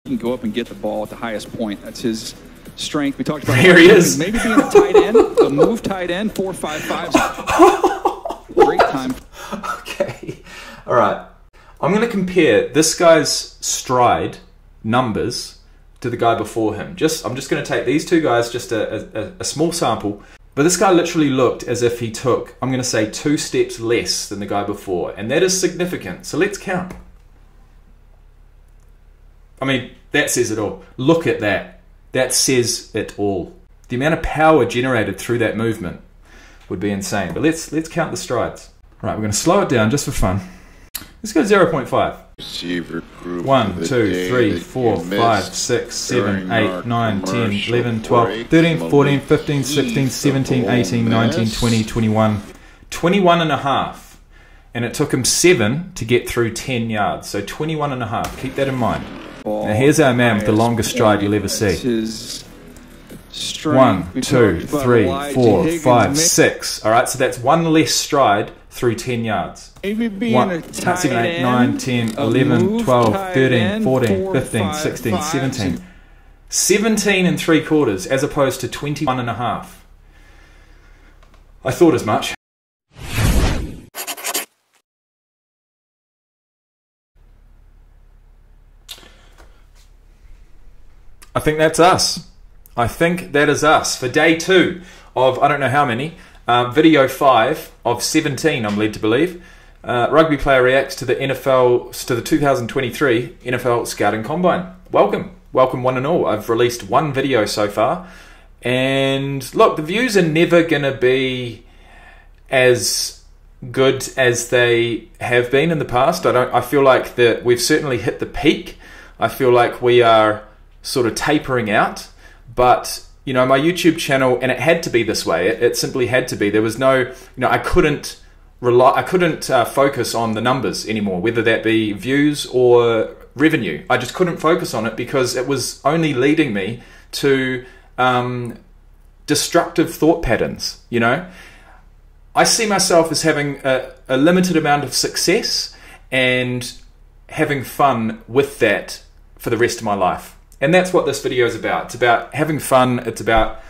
He can go up and get the ball at the highest point. That's his strength. We talked about here he is. Maybe being a tight end, a move tight end, 4.55. Great time. Okay. All right. I'm going to compare this guy's stride numbers to the guy before him. I'm just going to take these two guys, just a small sample. But this guy literally looked as if he took, I'm going to say, 2 steps less than the guy before. And that is significant. So let's count. I mean, that says it all. Look at that. That says it all. The amount of power generated through that movement would be insane. But let's count the strides. All right, we're going to slow it down just for fun. Let's go 0.5. 1, 2, 3, 4, 5, 6, 7, 8, 9, 10, 11, 12, 13, 14, 15, 16, 17, 18, 19, 20, 21. 21 and a half. And it took him 7 to get through 10 yards. So 21 and a half. Keep that in mind. Now here's our man with the longest stride you'll ever see. 1, 2, 3, 4, 5, 6. Alright, so that's 1 less stride through 10 yards. 1, 7, 8, 9, 10, 11, 12, 13, 14, 15, 16, 17. 17 and 3/4 as opposed to 21 and a half. I thought as much. I think that's us. I think that is us for day 2 of I don't know how many. Video 5 of 17, I'm led to believe. Rugby player reacts to the 2023 NFL Scouting Combine. Welcome one and all. I've released 1 video so far, and look, the views are never gonna be as good as they have been in the past. I feel like that we've certainly hit the peak. I feel like we are sort of tapering out, but you know, my YouTube channel, and it had to be this way. It simply had to be. There was no, you know, I couldn't focus on the numbers anymore, whether that be views or revenue. I just couldn't focus on it because it was only leading me to destructive thought patterns. You know, I see myself as having a limited amount of success and having fun with that for the rest of my life. And that's what this video is about. It's about having fun. It's about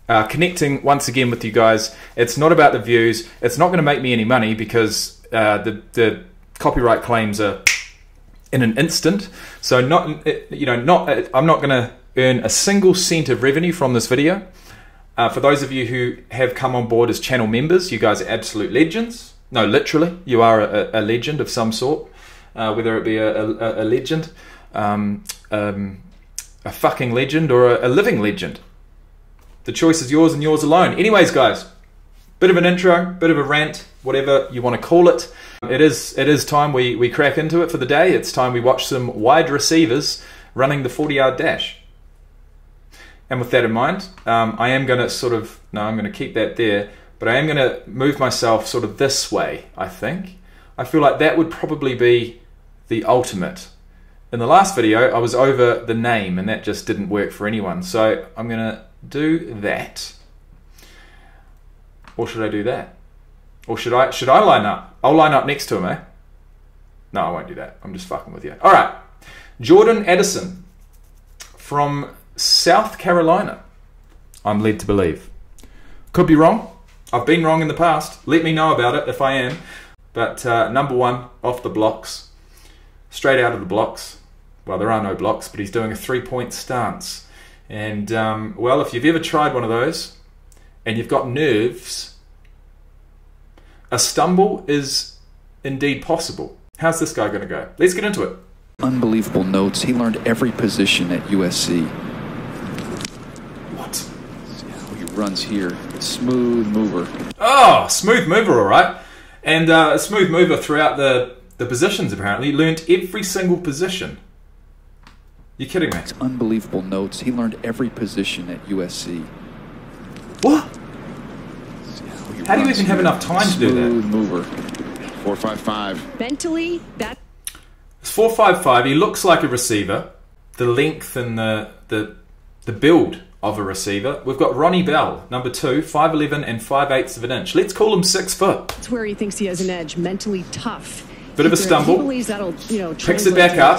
connecting once again with you guys. It's not about the views. It's not going to make me any money because the copyright claims are in an instant. So I'm not going to earn a single cent of revenue from this video. For those of you who have come on board as channel members, you guys are absolute legends. No, literally, you are a legend of some sort, whether it be a legend, a fucking legend, or a living legend. The choice is yours and yours alone. Anyways, guys, bit of an intro, bit of a rant, whatever you want to call it. It is time we crack into it for the day. It's time we watch some wide receivers running the 40-yard dash. And with that in mind, I am going to I'm going to keep that there, but I am going to move myself sort of this way, I think. I feel like that would probably be the ultimate. In the last video, I was over the name, and that just didn't work for anyone. So I'm going to do that. Or should I do that? Or should I line up? I'll line up next to him, eh? No, I won't do that. I'm just fucking with you. All right. Jordan Addison from South Carolina, I'm led to believe. Could be wrong. I've been wrong in the past. Let me know about it if I am. But number 1, off the blocks. Straight out of the blocks. Well, there are no blocks, but he's doing a 3-point stance. And, well, if you've ever tried one of those and you've got nerves, a stumble is indeed possible. How's this guy going to go? Let's get into it. Unbelievable notes. He learned every position at USC. What? See how he runs here. Smooth mover. Oh, smooth mover, all right. And a smooth mover throughout the positions, apparently. He learned every single position. You're kidding me. It's unbelievable notes. He learned every position at USC. What? How do you even have enough time to do that? Smooth mover. 4.55. Mentally, that... It's 4.55. He looks like a receiver. The length and the build of a receiver. We've got Ronnie Bell, number 2, 5'11" and 5/8 of an inch. Let's call him 6 foot. That's where he thinks he has an edge. Mentally tough. Bit of a stumble. Picks it back up.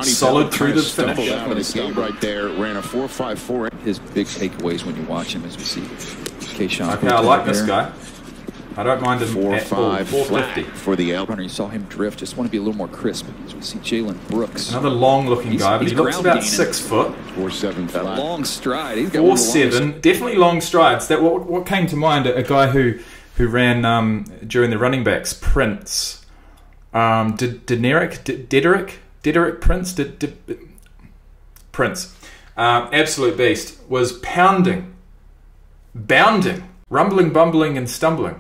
Solid through the finish. Out of the game right there. Ran a 4.54. His big takeaways when you watch him, as we see Keyshawn. Okay, I like this guy. I don't mind him 4.5 450 for the L. You saw him drift. Just want to be a little more crisp. As we see Jalen Brooks. Another long-looking guy, but he looks about 6 foot. 4.7 flat. That long stride. He's got 4.7. Definitely long strides. That what came to mind? A guy who ran during the running backs. Prince. Dederick Prince. Prince. Absolute beast. Was pounding, bounding, rumbling, bumbling, and stumbling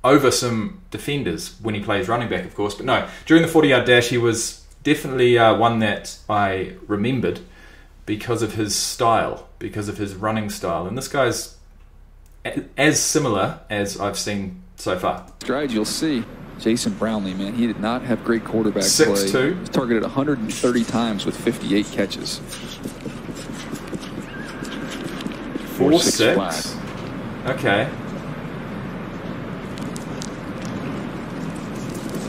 over some defenders when he plays running back, of course. But no, during the 40-yard dash, he was definitely one that I remembered because of his style, because of his running style. And this guy's as similar as I've seen so far. Strides, you'll see. Jason Brownlee, man, he did not have great quarterback 6'2". play. He was targeted 130 times with 58 catches. 4.6. Okay.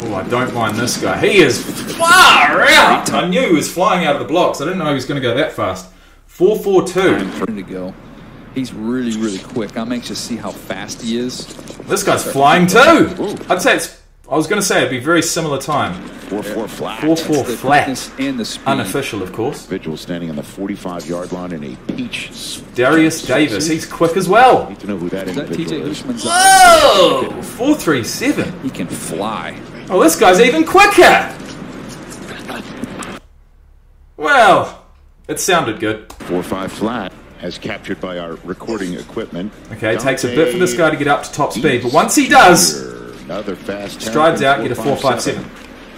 Oh, I don't mind this guy. He is far out. I knew he was flying out of the blocks. I didn't know he was going to go that fast. 4.42. To go. He's really, really quick. I'm anxious to see how fast he is. This guy's flying too. I'd say it's. I was going to say it'd be very similar time. 4.4 flat. 4.4 flat. And the speed. Unofficial, of course. Individual standing on the 45-yard line in a peach. Darius Davis. He's quick as well. Need to know who that Is that individual TJ is. Hushman's? Whoa! 4.37. He can fly. Oh, this guy's even quicker. Well, it sounded good. 4.5 flat, as captured by our recording equipment. Okay, it takes a bit for this guy to get up to top speed, but once he does, another fast strides out, get a 4.57.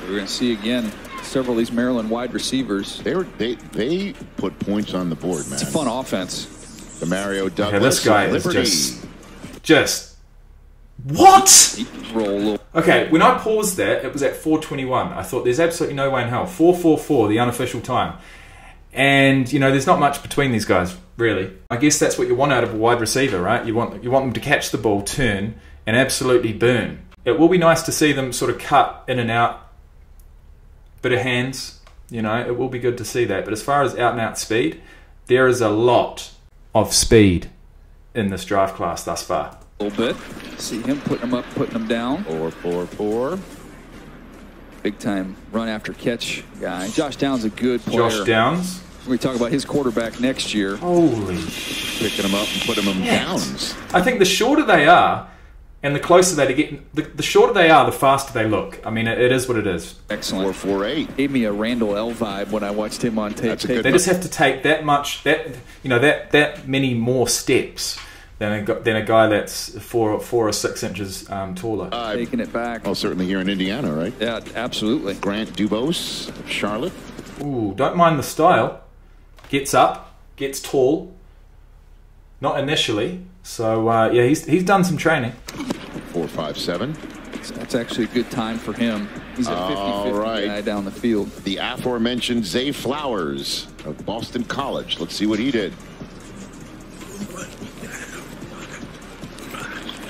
We're going to see again several of these Maryland wide receivers. They put points on the board, man. It's a fun offense. The Mario Douglas. Okay, this guy Liberty. is just what? He can roll a little. Okay, when I paused that, it was at 4:21. I thought there's absolutely no way in hell. 4:44, the unofficial time. And, you know, there's not much between these guys, really. I guess that's what you want out of a wide receiver, right? You want them to catch the ball, turn, and absolutely burn. It will be nice to see them sort of cut in and out. Bit of hands, you know, it will be good to see that. But as far as out-and-out speed, there is a lot of speed in this draft class thus far. A little bit. See him putting them up, putting them down. 4.44. Big time run after catch guy. Josh Downs a good player. Josh Downs. We talk about his quarterback next year. Holy Picking them up and putting them in downs. I think the shorter they are, and the closer they get, the shorter they are, the faster they look. I mean, it is what it is. Excellent. 4.48. Gave me a Randall L vibe when I watched him on tape. That's a good They just have to take that many more steps than a guy that's 4 or 6 inches taller. Taking it back. Oh, certainly here in Indiana, right? Yeah, absolutely. Grant Dubose of Charlotte. Ooh, don't mind the style. Gets up, gets tall. Not initially. So, yeah, he's done some training. 4.57. That's actually a good time for him. He's a 50-50 guy down the field. The aforementioned Zay Flowers of Boston College. Let's see what he did.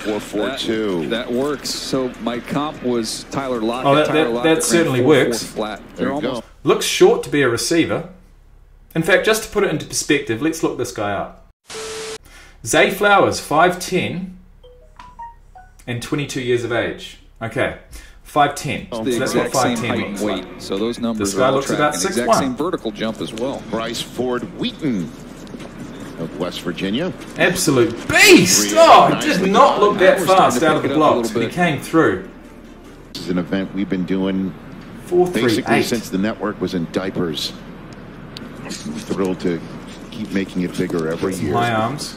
4.42. That works. So my comp was Tyler Lockett. Oh, Tyler Lockett that certainly ran 4.4 works. Flat. There They're you almost go. Looks short to be a receiver. In fact, just to put it into perspective, let's look this guy up. Zay Flowers, 5'10", and 22 years of age. Okay, 5'10". the So that's what exact same 5'10" height looks and like. weight. So those numbers This guy are all looks about tracking. 6'1". Exact same vertical jump as well. Bryce Ford Wheaton of West Virginia. Absolute beast! Oh, he did not look that fast out of the blocks, but he came through. This is an event we've been doing 4.38. basically since the network was in diapers. I'm thrilled to keep making it bigger every year. High arms.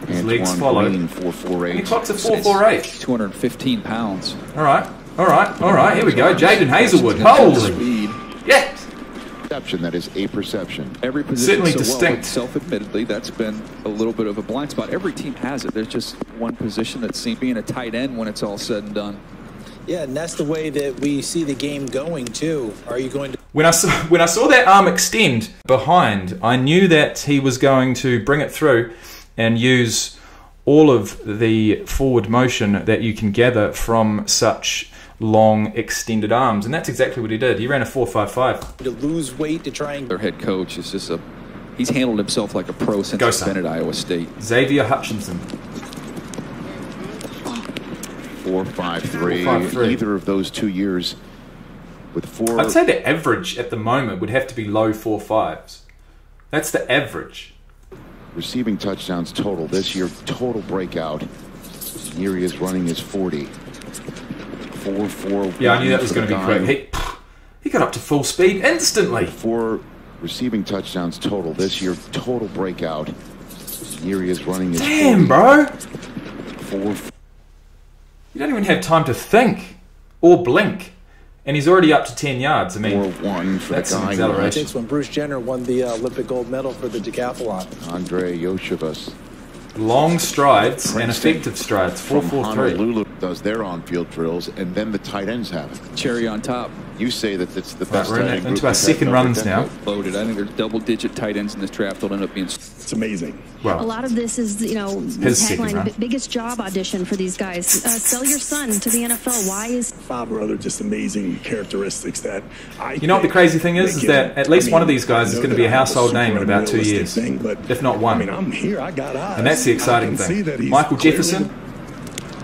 His legs Antoine follow. Green, And he 4.48. clocks a 4.48. 215 pounds. All right. Here we go. Jaden Hazelwood. Holy. Speed. Yeah. Perception, that is a perception. Every position Certainly so distinct. well, but self-admittedly, that's been a little bit of a blind spot. Every team has it. There's just one position that seems being a tight end when it's all said and done. Yeah, and that's the way that we see the game going too. Are you going to? When I saw that arm extend behind, I knew that he was going to bring it through and use all of the forward motion that you can gather from such long, extended arms, and that's exactly what he did. He ran a 4.55. To lose weight to try and... Their head coach is just he's handled himself like a pro since he's been at Iowa State. Xavier Hutchinson. 4.53. Either of those 2 years with 4. I'd say the average at the moment would have to be low 4.5s. That's the average. Receiving touchdowns total this year, total breakout. Year he is running is 40. 4.41. Yeah, I knew that was going to be quick. He got up to full speed instantly. 4 receiving touchdowns total this year, total breakout. Year he is running is 40. Damn, bro. 4. You don't even have time to think or blink. And he's already up to 10 yards. I mean, 4.1 for that's the an guy. acceleration. It's when Bruce Jenner won the Olympic gold medal for the decathlon. Andrei Yoshevas. Long strides and effective strides. 4.43. Honolulu does their on-field drills, and then the tight ends have it. Cherry on top. You say that it's the best We're tight end group into our we've had second in over runs a now. decade. Loaded. I think there's double-digit tight ends in this draft. They'll end up being... It's amazing. Well, A lot of this is, you know, the His second tagline, round. biggest job audition for these guys. Sell your son to the NFL. Why is... 5 or other just amazing characteristics that I you know what the crazy thing is that at least one of these guys is going to be a household name in about 2 years, if not one. I mean, I'm here. I got eyes. And that's the exciting I can see that thing. he's Michael clearly- Jefferson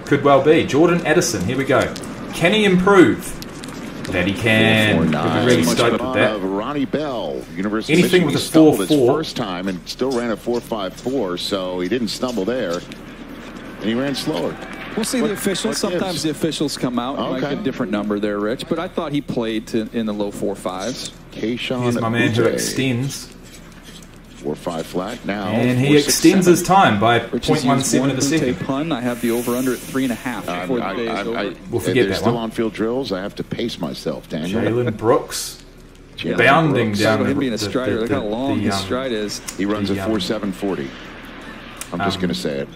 could well be. Jordan Addison, here we go. Can he improve? That he can. We'll be 4.49. really stoked with that. Of Ronnie Bell, University Anything of Michigan, with a he stumbled his 4.4. first time and still ran a 4.54, so he didn't stumble there, and he ran slower. We'll see the officials. what Sometimes gives? the officials come out and might Okay. get a different number there, Rich. But I thought he played in the low 4.5s. Kayshawn Here's my man who Boutte, extends. 4.5 flat now. And he 4.67. extends his time by Rich has used 0.17 one of a Boutte second. pun. I have the over-under at 3.5 before the day is over. We'll forget there's that still one. on-field drills. I have to pace myself, Daniel. Jalen Brooks. Jalen bounding Brooks. down Talk about the- him being a strider. Look how long his the, stride is. He runs a the, 4.740. I'm just going to say it.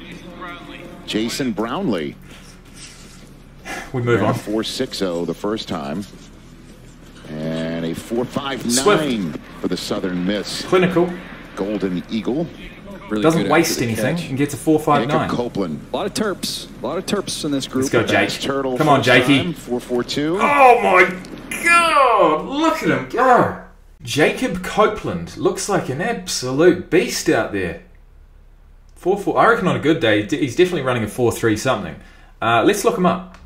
Jason Brownlee. We move Ran a on. 4.60 the first time. And a 4.59 Swift. for the Southern Miss. Clinical. Golden Eagle. Really Doesn't good waste after the anything catch. and gets a Jacob 4.59. Copeland. A lot of Terps in this group. Let's go, Jake. Turtle. Come on, first Jakey. time, 4.42. Oh my God! Look at him go! Jacob Copeland looks like an absolute beast out there. 4.4. I reckon on a good day he's definitely running a 4.3 something. Let's look him up.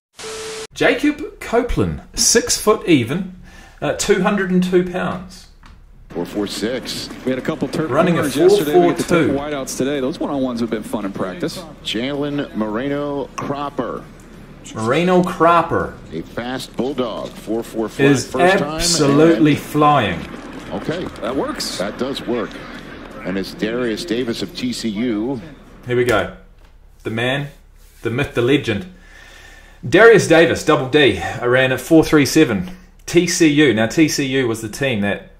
Jacob Copeland, 6 foot even, 202 pounds. 4.46. We had a couple Terp Running a corners yesterday. We get the 4.42. Terp wideouts today. Those one-on-ones have been fun in practice. Jalen Moreno Cropper. Moreno Cropper A fast bulldog. 4.45 is first time. absolutely flying. Okay. That works. That does work. And it's Darius Davis of TCU. Here we go. The man, the myth, the legend. Darius Davis, double D, ran at 4.37. TCU. Now, TCU was the team that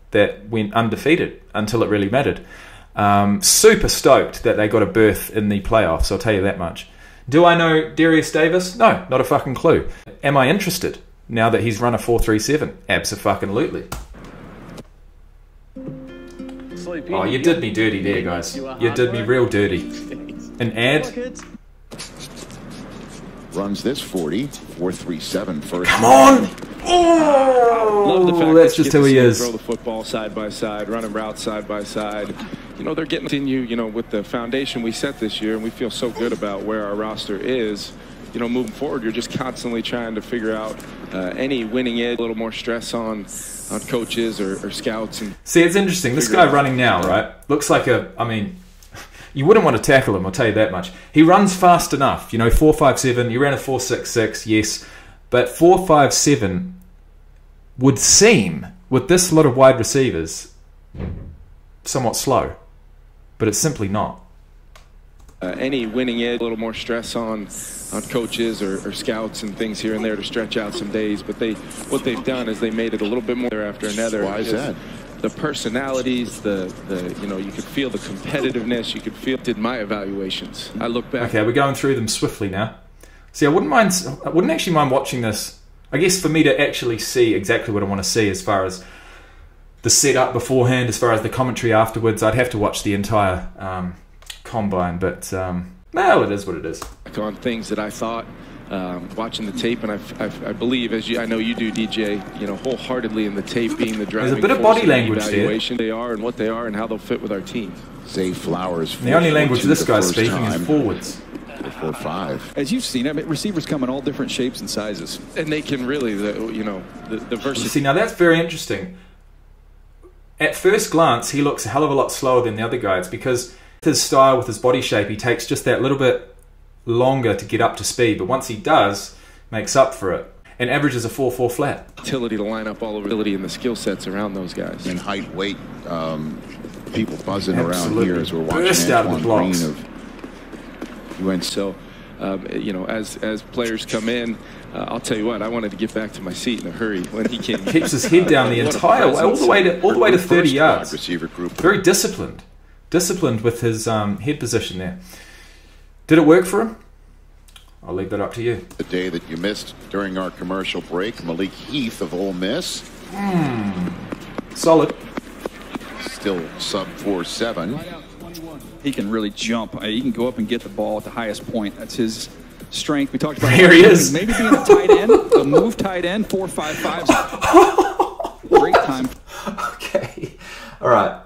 went undefeated until it really mattered. Super stoked that they got a berth in the playoffs, I'll tell you that much. Do I know Darius Davis? No, not a fucking clue. Am I interested now that he's run a 4.37? Abso-fucking-lutely. Oh, you did me dirty there, guys. You did me real dirty. An ad? Runs this 40. 4.37 first. Come on! Love the Oh, fact that's that you just get who to he see him is. throw the football side by side, running routes side by side. You know, they're getting to you know, with the foundation we set this year, and we feel so good about where our roster is. You know, moving forward, you're just constantly trying to figure out any winning edge, a little more stress on coaches or scouts. And See, it's interesting. This guy running now, right, looks like I mean, you wouldn't want to tackle him, I'll tell you that much. He runs fast enough, you know, 4.57. He ran a 4.66, yes. But 4.57 would seem, with this lot of wide receivers, somewhat slow. But it's simply not. any winning edge, a little more stress on coaches or scouts and things here and there to stretch out some days. But what they've done is they made it a little bit more after another. Why is that? The personalities, you know, you could feel the competitiveness. You could feel. Did my evaluations? I look back. Okay, we're going through them swiftly now. See, I wouldn't actually mind watching this. I guess for me to actually see exactly what I want to see as far as the setup beforehand, as far as the commentary afterwards, I'd have to watch the entire combine. But well, it is what it is. On things that I thought watching the tape, and I believe, as I know you do, DJ, wholeheartedly in the tape being the driving There's a bit of force body in the language evaluation. They are and what they are and how they'll fit with our team. Zay Flowers. The only language this guy's speaking is forwards. 4-5. As you've seen, I mean, receivers come in all different shapes and sizes. And they can really, the versatility. See, now that's very interesting. At first glance, he looks a hell of a lot slower than the other guys because with his style, with his body shape, he takes just that little bit longer to get up to speed. But once he does, makes up for it. And averages a 4.4 flat. Utility to line up all over ability and the skill sets around those guys. In height, weight, people buzzing Absolutely. around here as we're watching Burst out of the Antoine blocks. Green of UNC. So, as players come in, I'll tell you what, I wanted to get back to my seat in a hurry when he came. Keeps his head down the entire way, all the way to 30 yards. Receiver group. Very disciplined with his head position there. Did it work for him? I'll leave that up to you. The day that you missed during our commercial break, Malik Heath of Ole Miss. Solid. Still sub 4.7. He can really jump. He can go up and get the ball at the highest point. That's his strength. We talked about Here he is. Maybe being a tight end, a move tight end, 4.55. Great time. Okay. All right.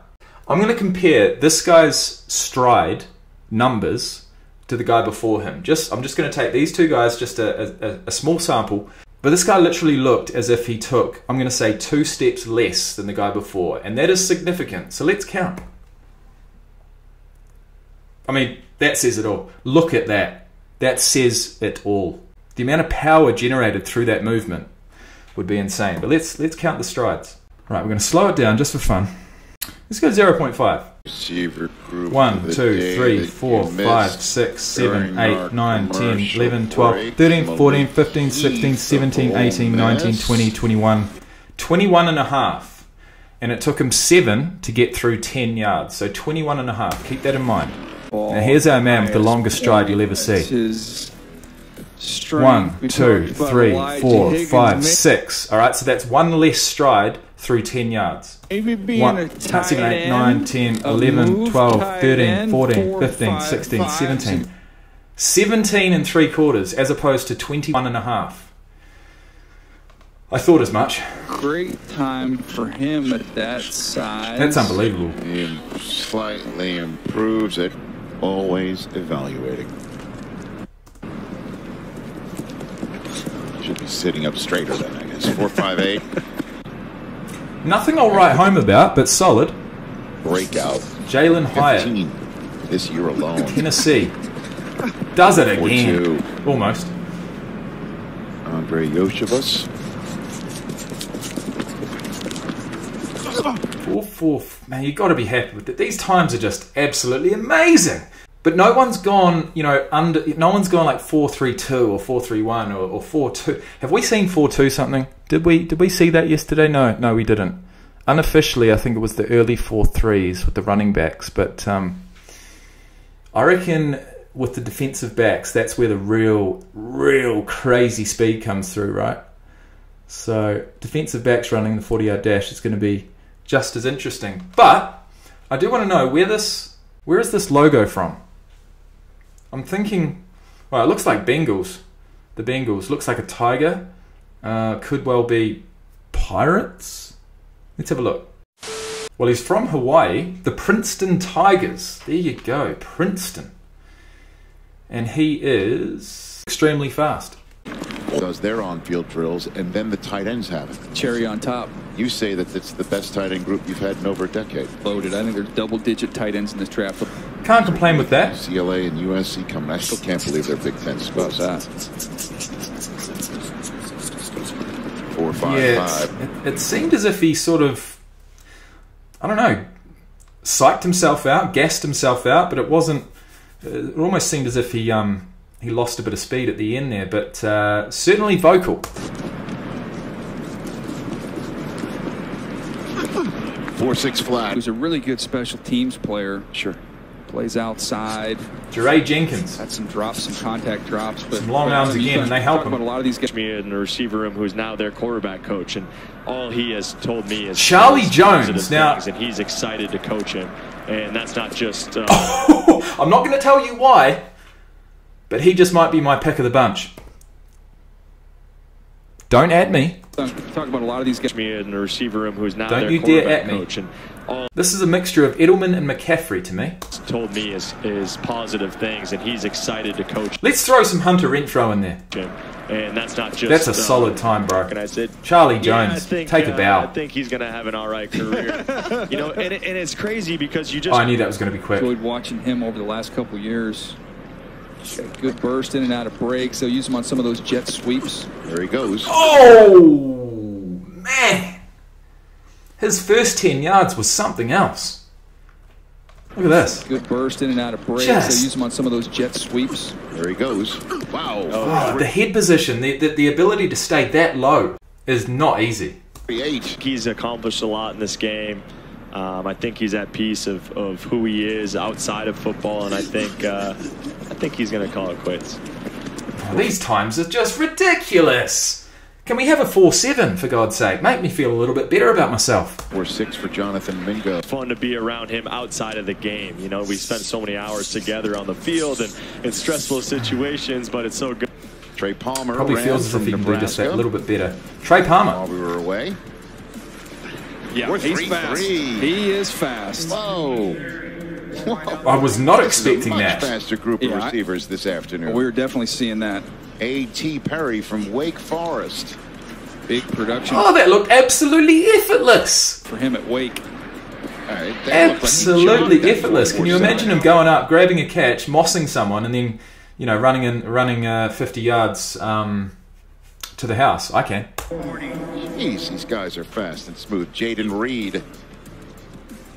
I'm going to compare this guy's stride numbers to the guy before him. I'm just going to take these two guys, just a small sample. But this guy literally looked as if he took, I'm going to say, 2 steps less than the guy before. And that is significant. So let's count. I mean, that says it all. Look at that. That says it all. The amount of power generated through that movement would be insane. But let's count the strides. Right, we're going to slow it down just for fun. Let's go 0.5. Receiver group. 1, 2, 3, 4, 5, 6, 7, 8, 9, 10, 11, 12, 13, 14, 15, 16, 17, 18, 19, 20, 21. 21 and a half. And it took him 7 to get through 10 yards. So 21 and a half. Keep that in mind. Now here's our man with the longest stride you'll ever see. 1, 2, 3, 4, 5, 6. Alright, so that's one less stride through 10 yards. 1, 7, 8, 9, 10, 11, 12, 13, 14, 15, 16, 17. 17 and 3/4 as opposed to 21 and a half. I thought as much. Great time for him at that size. That's unbelievable. He slightly improves it. Always evaluating. Should be sitting up straighter then, I guess. 4.58. Nothing I'll write home about, but solid. Breakout. Jalen Hyatt, 15 this year alone. Tennessee. Does it again. 4.2. Almost. Andre Yoshevus. 4.4. Man, you've got to be happy with it. These times are just absolutely amazing. But no one's gone, under. No one's gone like 4.32 or 4.31 or 4.2. Have we seen 4.2 something? Did we see that yesterday? No, we didn't. Unofficially, I think it was the early 4.3s with the running backs. But I reckon with the defensive backs, that's where the real crazy speed comes through, right? So defensive backs running the 40-yard dash is going to be just as interesting. But I do want to know where is this logo from? I'm thinking, well, it looks like Bengals. The Bengals looks like a tiger. Could well be Pirates. Let's have a look. Well, he's from Hawaii, the Princeton Tigers. There you go, Princeton. And he is extremely fast. Does their on-field drills, and then the tight ends have it. Cherry on top. You say that it's the best tight end group you've had in over a decade. Loaded. I think there's double-digit tight ends in this draft. Can't complain with that. UCLA and USC coming. I still can't believe they're Big Ten schools. That. 4.55. Yeah, it seemed as if he sort of, I don't know, psyched himself out, gassed himself out, but it wasn't. It almost seemed as if he lost a bit of speed at the end there, but certainly vocal. 4.6 flat. Who's a really good special teams player. Sure. Plays outside. Jeray Jenkins. Had some drops, some contact drops. But some long arms again, and they help him. A lot of these guys. Me in the receiver room, who's now their quarterback coach, and all he has told me is Charlie Jones. Now, and he's excited to coach him, and that's not just. I'm not going to tell you why, but he just might be my pick of the bunch. Don't at me. Talk about a lot of these guys. Me in the receiver room, who's now Don't their you dare quarterback at me. coach, and all This is a mixture of Edelman and McCaffrey to me. he's told me is positive things, and he's excited to coach Let's throw some Hunter Renfro in there. him. And that's not just That's a solid time, bro. And I said, Charlie yeah, Jones, I think, take a bow. I think he's going to have an all right career. You know, and it's crazy because you just Oh, I knew that was going to be quick. Enjoyed watching him over the last couple years. Got a good burst in and out of breaks. They'll use him on some of those jet sweeps. There he goes. Oh, man. His first 10 yards was something else. Look at this. Good burst in and out of breaks. Just- They'll use him on some of those jet sweeps. There he goes. Wow. Oh, the head position, the ability to stay that low is not easy. 38. he's accomplished a lot in this game. I think he's at peace of who he is outside of football, and I think he's going to call it quits. Oh, these times are just ridiculous. Can we have a 4-7, for God's sake? Make me feel a little bit better about myself. 4-6 for Jonathan Mingo. Fun to be around him outside of the game. You know, we spent so many hours together on the field and in stressful situations, but it's so good. Trey Palmer Probably ran feels as if from he can do just that Nebraska a little bit better. Trey Palmer. while we were away. Yeah, he's fast. 4-3-3. He is fast. Whoa. I was not This is a expecting much that. faster group of Yeah, receivers this afternoon. We're definitely seeing that. A.T. Perry from Wake Forest. Big production Oh, that looked absolutely effortless. for him at Wake. All right, that looked like he Absolutely jogged that effortless. Can you 4-4-7. imagine him going up, grabbing a catch, mossing someone, and then, you know, running 50 yards to the house? I can. Jeez, these guys are fast and smooth. Jaden Reed,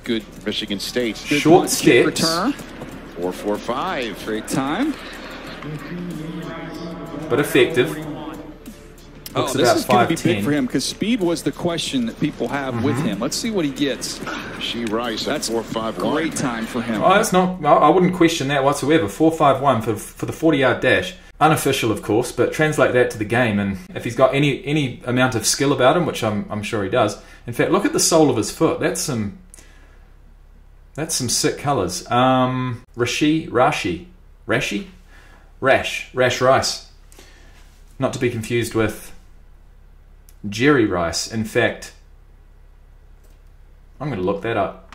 Good, Michigan State. good Short kick steps. return. 4-4-5. Great time. But effective. Oh, Looks this about is going to be 5'10". big for him because speed was the question that people have with him. Let's see what he gets. She Rice at That's 4-5-1. great time for him. Oh, that's not. I wouldn't question that whatsoever. 4.51 for the 40-yard dash. Unofficial, of course, but translate that to the game, and if he's got any amount of skill about him, which I'm sure he does. In fact, look at the sole of his foot. That's some sick colours. Rash Rice. Not to be confused with Jerry Rice. In fact, I'm going to look that up.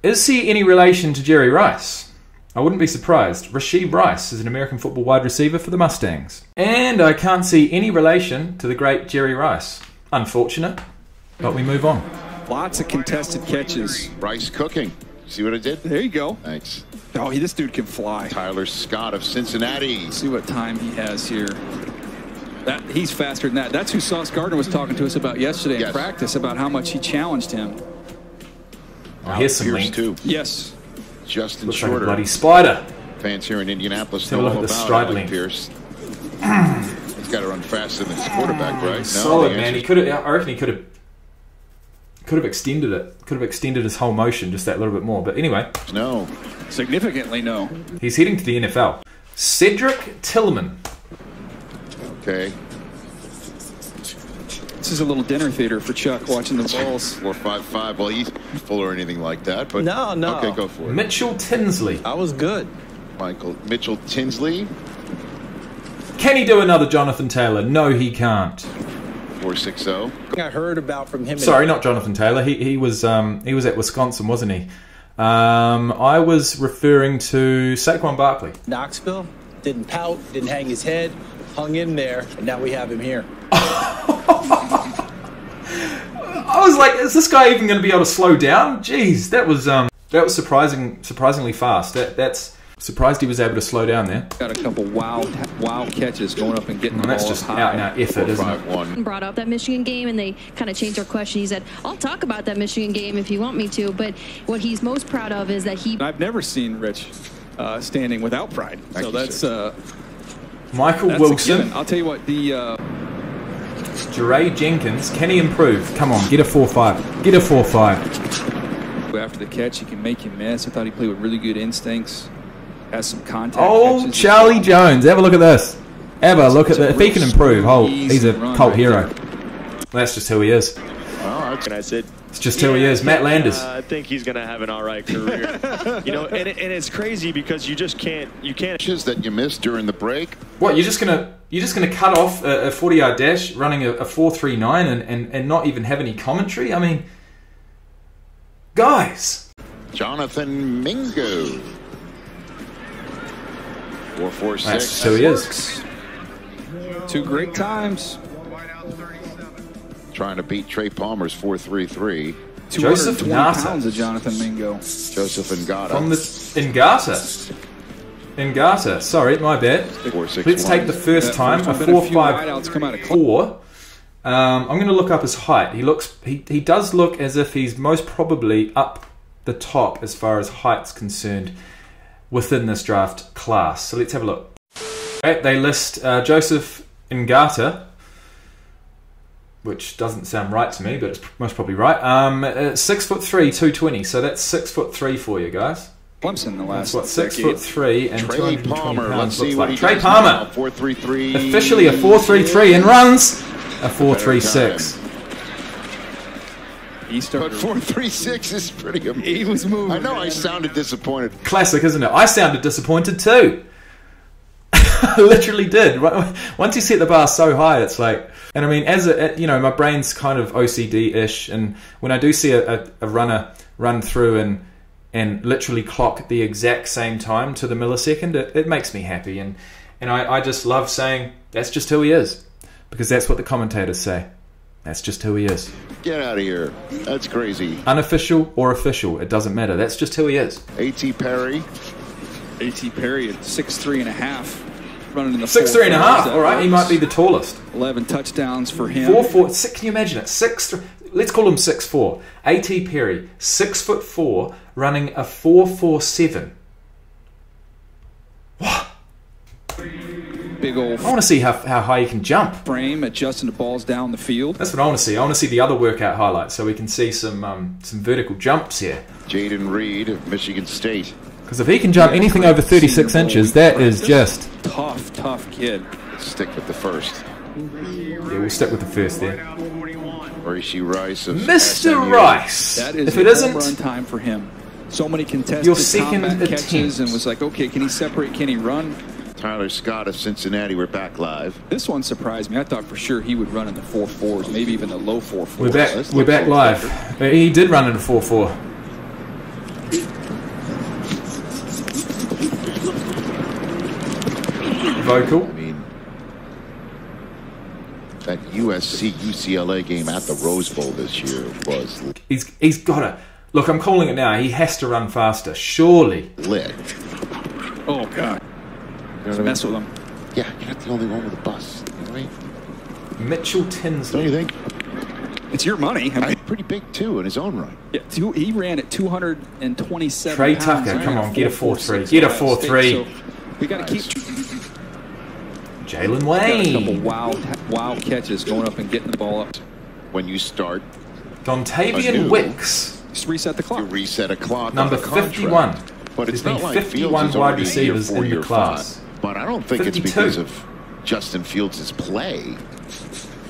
Is he any relation to Jerry Rice? I wouldn't be surprised. Rasheed Rice is an American football wide receiver for the Mustangs. And I can't see any relation to the great Jerry Rice. Unfortunate, but we move on. Lots of contested catches. Rice cooking. See what I did? There you go. Thanks. Oh, this dude can fly. Tyler Scott of Cincinnati. See what time he has here. He's faster than that. That's who Sauce Gardner was talking to us about yesterday in Yes. practice, about how much he challenged him. Oh, here's some Pierce length. too. Yes. Justin Looks like a Shorter. bloody spider. Fans here in Indianapolis Have a know look all at the about stride Alec length. Pierce. He's got to run faster than his quarterback, right? No, Solid, the man. answer's He could have. I reckon he could have extended it. Could have extended his whole motion just that little bit more. But anyway, no. Significantly no. he's heading to the NFL. Cedric Tillman. Okay. This is a little dinner theater for Chuck watching the balls. 4.55. Well, he's full or anything like that, but No. Okay, go for it. Mitchell Tinsley. I was good. Mitchell Tinsley. Can he do another Jonathan Taylor? No, he can't. 4.60. I heard about from him. Sorry, not Jonathan Taylor. He was at Wisconsin, wasn't he? I was referring to Saquon Barkley. Knoxville didn't pout, didn't hang his head, hung in there, and now we have him here. I was like, is this guy even going to be able to slow down? Jeez, that was surprisingly fast. That's surprised he was able to slow down there. Got a couple wild catches going up and getting the And that's ball just high. out and out effort, isn't it? 4.51. Brought up that Michigan game, and they kind of changed their question. He said, I'll talk about that Michigan game if you want me to, but what he's most proud of is that he... I've never seen Rich standing without pride. Thank So you, that's sir. Michael that's a Wilson, given. I'll tell you what, the Jeray Jenkins. Can he improve? Come on, get a 4.5. Get a 4.5. after the catch, he can make you miss. I thought he played with really good instincts. Has some contact Oh, catches. Charlie Jones. Have a look at this. Have a look at that. If he can improve, he's a cult hero. That's just who he is. And I said, It's just who he is. Matt Landers. I think he's going to have an all right career. You know, and it's crazy because you just can't. Catches that you missed during the break. What, you're just gonna You're just going to cut off a 40-yard dash running a 4.39 and not even have any commentary? I mean, guys. Jonathan Mingo. 4.46. That's who he is. 2 great times. Trying to beat Trey Palmer's 4.33. Joseph 220 Ngata. pounds of Jonathan Mingo. Joseph Ngata. From the Ngata. Sorry, my bad. 4.61. Let's take the first time. A 4.54. I'm going to look up his height. He does look as if he's most probably up the top as far as height's concerned within this draft class. So let's have a look. Okay, they list Joseph Ngata, which doesn't sound right to me, but it's most probably right. 6'3", 220. So that's 6'3" for you guys. Clemson the last. That's what 6'3" and Trey 220 Palmer. pounds Let's see looks what like. he Trey does Palmer, now. 4.33. officially a 4.33 and runs a 4.36. He started. But 4.36 is pretty amazing. He was moving. I know, I sounded disappointed. Classic, isn't it? I sounded disappointed too. I literally did. Once you set the bar so high, it's like, and I mean, as you know, my brain's kind of OCD-ish, and when I do see a runner run through and literally clock the exact same time to the millisecond, it makes me happy, and I just love saying that's just who he is, because that's what the commentators say. That's just who he is. Get out of here. That's crazy. Unofficial or official, it doesn't matter. That's just who he is. A.T. Perry. A.T. Perry at 6'3.5". Running in the 6'3.5". All right, he might be the tallest. 11 touchdowns for him. 4'4". Can you imagine it? 6'3". Let's call him 6'4". A.T. Perry, 6'4", running a 4.47. What? Big old. I want to see how high you can jump. Frame adjusting the balls down the field. That's what I want to see. I want to see the other workout highlights so we can see some vertical jumps here. Jaden Reed of Michigan State. Because if he can jump anything over 36 inches, that is just tough kid. Stick with the first. Yeah, we'll stick with the first there. Rishi Rice of Mr. SMU. Rice. That is if it home isn't run time for him. So many contested your second combat attempt. catches, and was like, okay, can he separate? Can he run? Tyler Scott of Cincinnati. We're back live. This one surprised me. I thought for sure he would run in the 4.4s, maybe even the low 4.4s. We're back. We're back live. He did run in a 4.4. Vocal. I mean, that USC-UCLA game at the Rose Bowl this year was He's got to... Look, I'm calling it now. He has to run faster. Surely. lit. Oh, God. Mess with him. Yeah, you're not the only one with a bus. You know what I mean? Mitchell Tinsley. Don't you think? It's your money. I mean, Pretty big, too, in his own right. yeah, he ran at 227 Trey pounds. Tucker, come on, get a 4.3. Get a 4.3. So we got to keep... Jalen Got a couple Wayne. wild catches going up and getting the ball up. When you start, Dontavian Anew. Wicks. Just reset the you clock. reset a clock. Number on the contract. 51. But it's There's not been like 51 Fields is wide already receivers a in the four-year class. five. But I don't think 52. it's because of Justin Fields' play.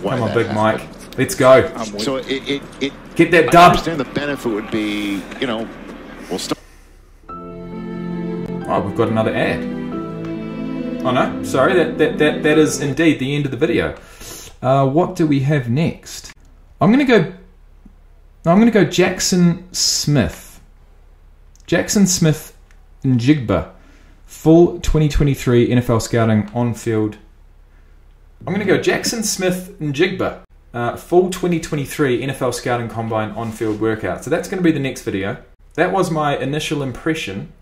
Why Come on, that Big happened. Mike. Let's go. So it Get that I dub. understand the benefit would be, you know, we'll start. Oh, we've got another ad. Oh no, sorry, that is indeed the end of the video. What do we have next? I'm gonna go Jackson Smith. Jackson Smith Njigba. Full 2023 NFL Scouting on-field. I'm gonna go Jackson Smith Njigba. Full 2023 NFL Scouting Combine on-field workout. So that's going to be the next video. That was my initial impression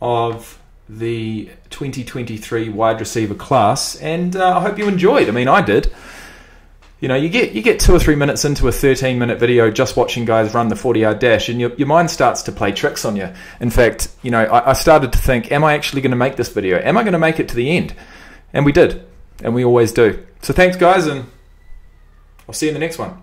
of the 2023 wide receiver class, and I hope you enjoyed. I mean, I did. You know, you get 2 or 3 minutes into a 13-minute video just watching guys run the 40-yard dash, and your mind starts to play tricks on you. In fact, you know, I started to think, am I actually going to make this video? Am I going to make it to the end? And we did, and we always do. So thanks, guys, and I'll see you in the next one.